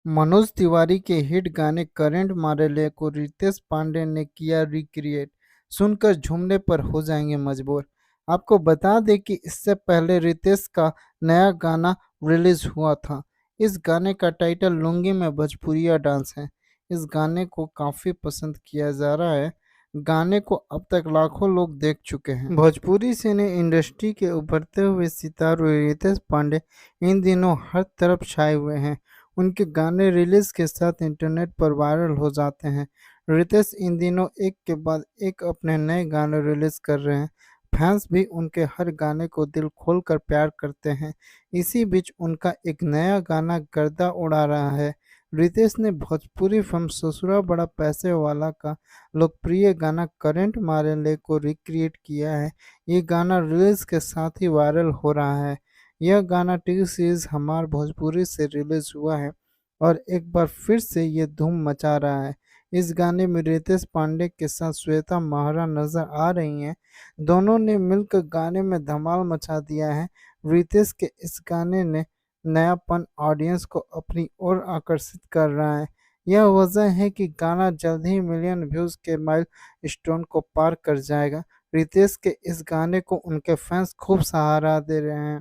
मनोज तिवारी के हिट गाने करंट मारेले को रितेश पांडे ने किया रिक्रिएट। सुनकर झूमने पर हो जाएंगे मजबूर। आपको बता दें कि इससे पहले रितेश का नया गाना रिलीज हुआ था। इस गाने का टाइटल लुंगी में भोजपुरिया डांस है। इस गाने को काफी पसंद किया जा रहा है। गाने को अब तक लाखों लोग देख चुके हैं। भोजपुरी सिने इंडस्ट्री के उभरते हुए सितारों रितेश पांडे इन दिनों हर तरफ छाए हुए हैं। उनके गाने रिलीज के साथ इंटरनेट पर वायरल हो जाते हैं। रितेश इन दिनों एक के बाद एक अपने नए गाने रिलीज कर रहे हैं। फैंस भी उनके हर गाने को दिल खोल कर प्यार करते हैं। इसी बीच उनका एक नया गाना गर्दा उड़ा रहा है। रितेश ने भोजपुरी फिल्म ससुरा बड़ा पैसे वाला का लोकप्रिय गाना करंट मारे ले को रिक्रिएट किया है। ये गाना रिलीज के साथ ही वायरल हो रहा है। यह गाना टीवी सीरीज हमार भोजपुरी से रिलीज हुआ है और एक बार फिर से ये धूम मचा रहा है। इस गाने में रितेश पांडे के साथ श्वेता महारा नजर आ रही हैं। दोनों ने मिलकर गाने में धमाल मचा दिया है। रितेश के इस गाने ने नयापन ऑडियंस को अपनी ओर आकर्षित कर रहा है। यह वजह है कि गाना जल्द ही मिलियन व्यूज के माइल स्टोन को पार कर जाएगा। रितेश के इस गाने को उनके फैंस खूब सहारा दे रहे हैं।